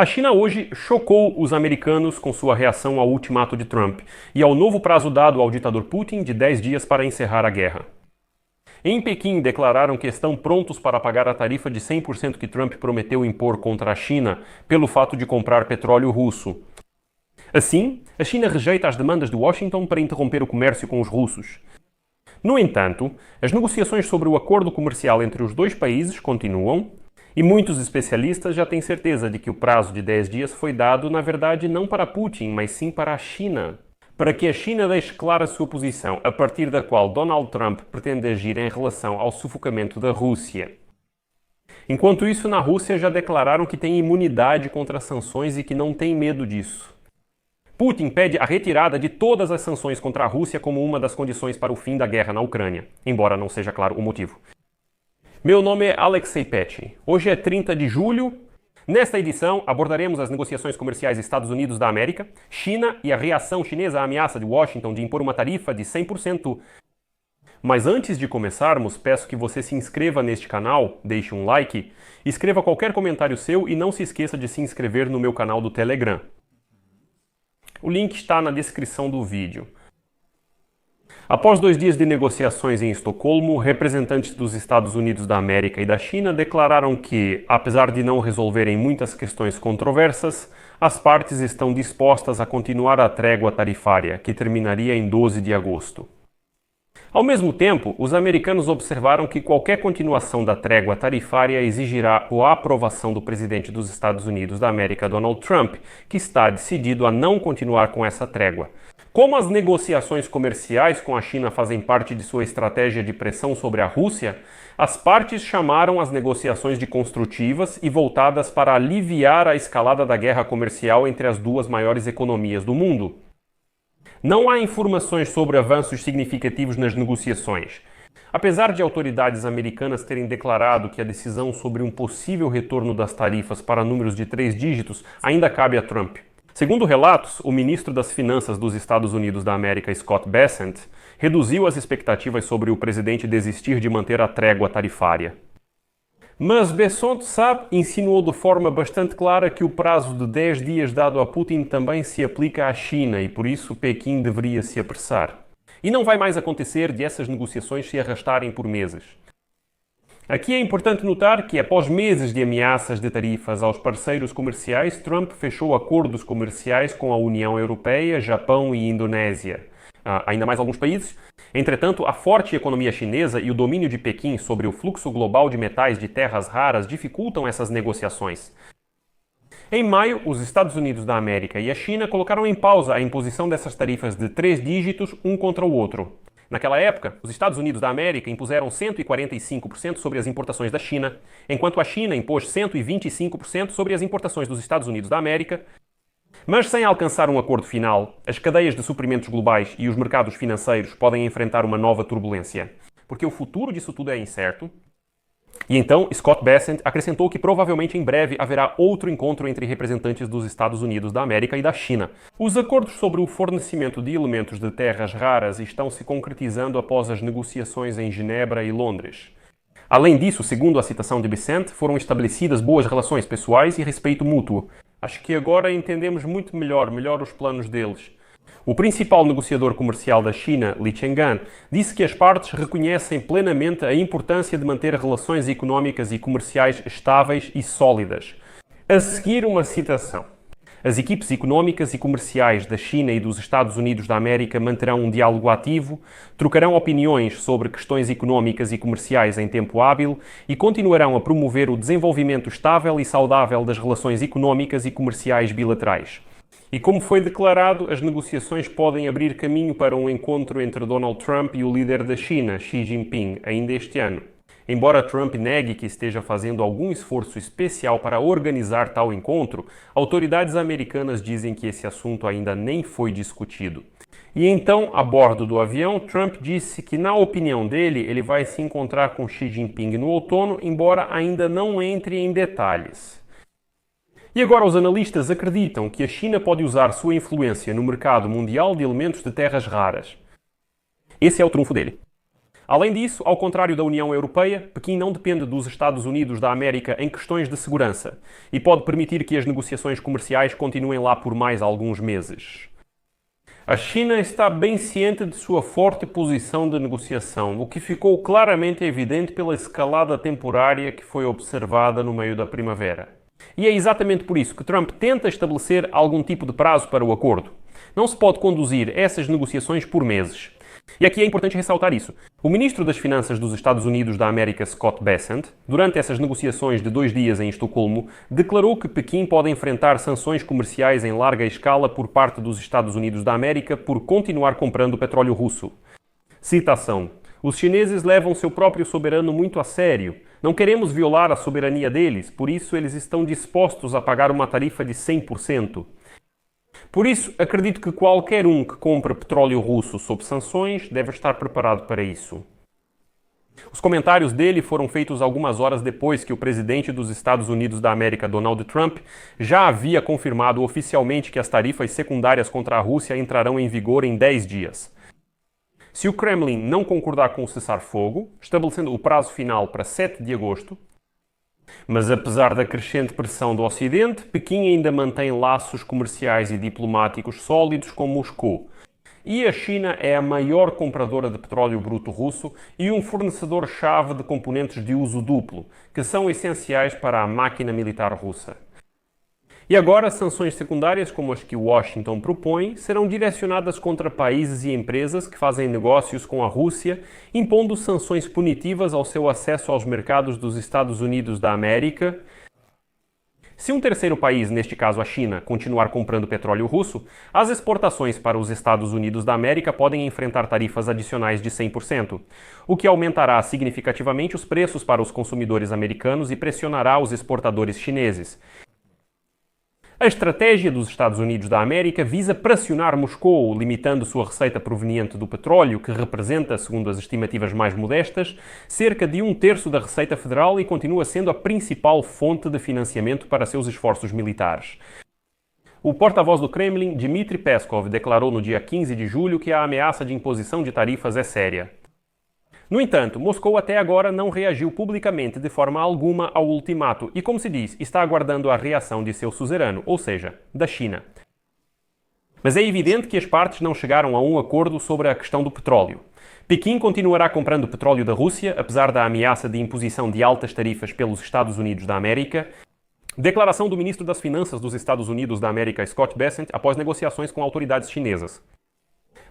A China hoje chocou os americanos com sua reação ao ultimato de Trump e ao novo prazo dado ao ditador Putin de 10 dias para encerrar a guerra. Em Pequim, declararam que estão prontos para pagar a tarifa de 100% que Trump prometeu impor contra a China pelo fato de comprar petróleo russo. Assim, a China rejeita as demandas de Washington para interromper o comércio com os russos. No entanto, as negociações sobre o acordo comercial entre os dois países continuam e muitos especialistas já têm certeza de que o prazo de 10 dias foi dado, na verdade, não para Putin, mas sim para a China. Para que a China deixe clara a sua posição, a partir da qual Donald Trump pretende agir em relação ao sufocamento da Rússia. Enquanto isso, na Rússia já declararam que têm imunidade contra as sanções e que não têm medo disso. Putin pede a retirada de todas as sanções contra a Rússia como uma das condições para o fim da guerra na Ucrânia, embora não seja claro o motivo. Meu nome é Alexei Petty. Hoje é 30 de julho. Nesta edição, abordaremos as negociações comerciais Estados Unidos da América, China e a reação chinesa à ameaça de Washington de impor uma tarifa de 100%. Mas antes de começarmos, peço que você se inscreva neste canal, deixe um like, escreva qualquer comentário seu e não se esqueça de se inscrever no meu canal do Telegram. O link está na descrição do vídeo. Após 2 dias de negociações em Estocolmo, representantes dos Estados Unidos da América e da China declararam que, apesar de não resolverem muitas questões controversas, as partes estão dispostas a continuar a trégua tarifária, que terminaria em 12 de agosto. Ao mesmo tempo, os americanos observaram que qualquer continuação da trégua tarifária exigirá a aprovação do presidente dos Estados Unidos da América, Donald Trump, que está decidido a não continuar com essa trégua. Como as negociações comerciais com a China fazem parte de sua estratégia de pressão sobre a Rússia, as partes chamaram as negociações de construtivas e voltadas para aliviar a escalada da guerra comercial entre as duas maiores economias do mundo. Não há informações sobre avanços significativos nas negociações. Apesar de autoridades americanas terem declarado que a decisão sobre um possível retorno das tarifas para números de 3 dígitos ainda cabe a Trump. Segundo relatos, o ministro das Finanças dos Estados Unidos da América, Scott Bessent, reduziu as expectativas sobre o presidente desistir de manter a trégua tarifária. Mas Bessent insinuou de forma bastante clara que o prazo de 10 dias dado a Putin também se aplica à China e por isso Pequim deveria se apressar. E não vai mais acontecer de essas negociações se arrastarem por meses. Aqui é importante notar que, após meses de ameaças de tarifas aos parceiros comerciais, Trump fechou acordos comerciais com a União Europeia, Japão e Indonésia. Ainda mais alguns países. Entretanto, a forte economia chinesa e o domínio de Pequim sobre o fluxo global de metais de terras raras dificultam essas negociações. Em maio, os Estados Unidos da América e a China colocaram em pausa a imposição dessas tarifas de 3 dígitos um contra o outro. Naquela época, os Estados Unidos da América impuseram 145% sobre as importações da China, enquanto a China impôs 125% sobre as importações dos Estados Unidos da América. Mas sem alcançar um acordo final, as cadeias de suprimentos globais e os mercados financeiros podem enfrentar uma nova turbulência, porque o futuro disso tudo é incerto. E então, Scott Bessent acrescentou que provavelmente em breve haverá outro encontro entre representantes dos Estados Unidos da América e da China. Os acordos sobre o fornecimento de elementos de terras raras estão se concretizando após as negociações em Genebra e Londres. Além disso, segundo a citação de Bessent, foram estabelecidas boas relações pessoais e respeito mútuo. Acho que agora entendemos muito melhor os planos deles. O principal negociador comercial da China, Li Chang'an, disse que as partes reconhecem plenamente a importância de manter relações económicas e comerciais estáveis e sólidas. A seguir, uma citação. As equipes económicas e comerciais da China e dos Estados Unidos da América manterão um diálogo ativo, trocarão opiniões sobre questões económicas e comerciais em tempo hábil e continuarão a promover o desenvolvimento estável e saudável das relações económicas e comerciais bilaterais. E como foi declarado, as negociações podem abrir caminho para um encontro entre Donald Trump e o líder da China, Xi Jinping, ainda este ano. Embora Trump negue que esteja fazendo algum esforço especial para organizar tal encontro, autoridades americanas dizem que esse assunto ainda nem foi discutido. E então, a bordo do avião, Trump disse que, na opinião dele, ele vai se encontrar com Xi Jinping no outono, embora ainda não entre em detalhes. E agora os analistas acreditam que a China pode usar sua influência no mercado mundial de elementos de terras raras. Esse é o trunfo dele. Além disso, ao contrário da União Europeia, Pequim não depende dos Estados Unidos da América em questões de segurança e pode permitir que as negociações comerciais continuem lá por mais alguns meses. A China está bem ciente de sua forte posição de negociação, o que ficou claramente evidente pela escalada temporária que foi observada no meio da primavera. E é exatamente por isso que Trump tenta estabelecer algum tipo de prazo para o acordo. Não se pode conduzir essas negociações por meses. E aqui é importante ressaltar isso. O ministro das Finanças dos Estados Unidos da América, Scott Bessent, durante essas negociações de 2 dias em Estocolmo, declarou que Pequim pode enfrentar sanções comerciais em larga escala por parte dos Estados Unidos da América por continuar comprando petróleo russo. Citação: os chineses levam seu próprio soberano muito a sério. Não queremos violar a soberania deles, por isso eles estão dispostos a pagar uma tarifa de 100%. Por isso, acredito que qualquer um que compra petróleo russo sob sanções deve estar preparado para isso. Os comentários dele foram feitos algumas horas depois que o presidente dos Estados Unidos da América, Donald Trump, já havia confirmado oficialmente que as tarifas secundárias contra a Rússia entrarão em vigor em 10 dias. Se o Kremlin não concordar com o cessar-fogo, estabelecendo o prazo final para 7 de agosto, mas apesar da crescente pressão do Ocidente, Pequim ainda mantém laços comerciais e diplomáticos sólidos com Moscou. E a China é a maior compradora de petróleo bruto russo e um fornecedor-chave de componentes de uso duplo, que são essenciais para a máquina militar russa. E agora, sanções secundárias, como as que Washington propõe, serão direcionadas contra países e empresas que fazem negócios com a Rússia, impondo sanções punitivas ao seu acesso aos mercados dos Estados Unidos da América. Se um terceiro país, neste caso a China, continuar comprando petróleo russo, as exportações para os Estados Unidos da América podem enfrentar tarifas adicionais de 100%, o que aumentará significativamente os preços para os consumidores americanos e pressionará os exportadores chineses. A estratégia dos Estados Unidos da América visa pressionar Moscou, limitando sua receita proveniente do petróleo, que representa, segundo as estimativas mais modestas, cerca de 1/3 da receita federal e continua sendo a principal fonte de financiamento para seus esforços militares. O porta-voz do Kremlin, Dmitry Peskov, declarou no dia 15 de julho que a ameaça de imposição de tarifas é séria. No entanto, Moscou até agora não reagiu publicamente de forma alguma ao ultimato e, como se diz, está aguardando a reação de seu suzerano, ou seja, da China. Mas é evidente que as partes não chegaram a um acordo sobre a questão do petróleo. Pequim continuará comprando petróleo da Rússia, apesar da ameaça de imposição de altas tarifas pelos Estados Unidos da América. Declaração do ministro das Finanças dos Estados Unidos da América, Scott Bessent, após negociações com autoridades chinesas.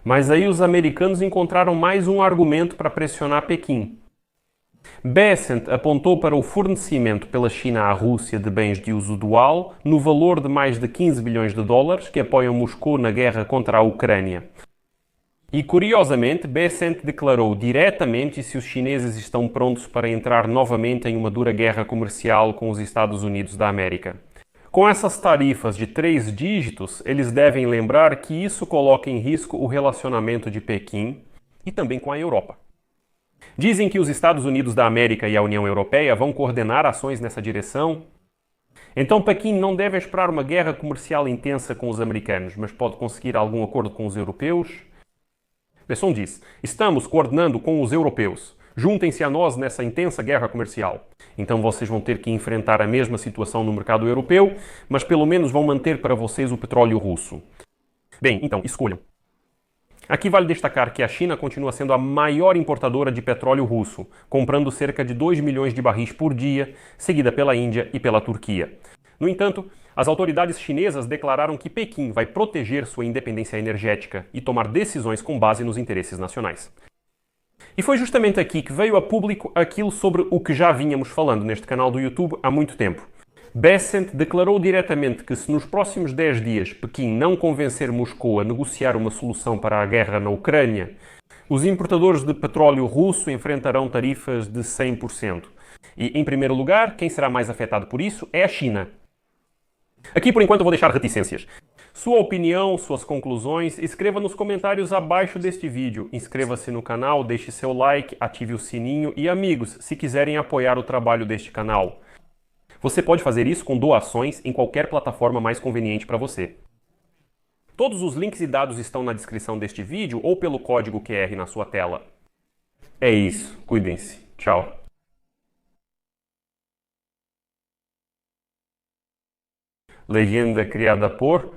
Mas aí os americanos encontraram mais um argumento para pressionar Pequim. Bessent apontou para o fornecimento pela China à Rússia de bens de uso dual no valor de mais de 15 bilhões de dólares que apoiam Moscou na guerra contra a Ucrânia. E, curiosamente, Bessent declarou diretamente se os chineses estão prontos para entrar novamente em uma dura guerra comercial com os Estados Unidos da América. Com essas tarifas de 3 dígitos, eles devem lembrar que isso coloca em risco o relacionamento de Pequim e também com a Europa. Dizem que os Estados Unidos da América e a União Europeia vão coordenar ações nessa direção. Então Pequim não deve esperar uma guerra comercial intensa com os americanos, mas pode conseguir algum acordo com os europeus. Besson diz: estamos coordenando com os europeus. Juntem-se a nós nessa intensa guerra comercial. Então vocês vão ter que enfrentar a mesma situação no mercado europeu, mas pelo menos vão manter para vocês o petróleo russo. Bem, então, escolham. Aqui vale destacar que a China continua sendo a maior importadora de petróleo russo, comprando cerca de 2 milhões de barris por dia, seguida pela Índia e pela Turquia. No entanto, as autoridades chinesas declararam que Pequim vai proteger sua independência energética e tomar decisões com base nos interesses nacionais. E foi justamente aqui que veio a público aquilo sobre o que já vínhamos falando neste canal do YouTube há muito tempo. Bessent declarou diretamente que se nos próximos 10 dias Pequim não convencer Moscou a negociar uma solução para a guerra na Ucrânia, os importadores de petróleo russo enfrentarão tarifas de 100%. E, em primeiro lugar, quem será mais afetado por isso é a China. Aqui, por enquanto, eu vou deixar reticências. Sua opinião, suas conclusões, escreva nos comentários abaixo deste vídeo. Inscreva-se no canal, deixe seu like, ative o sininho e, amigos, se quiserem apoiar o trabalho deste canal. Você pode fazer isso com doações em qualquer plataforma mais conveniente para você. Todos os links e dados estão na descrição deste vídeo ou pelo código QR na sua tela. É isso. Cuidem-se. Tchau. Legenda criada por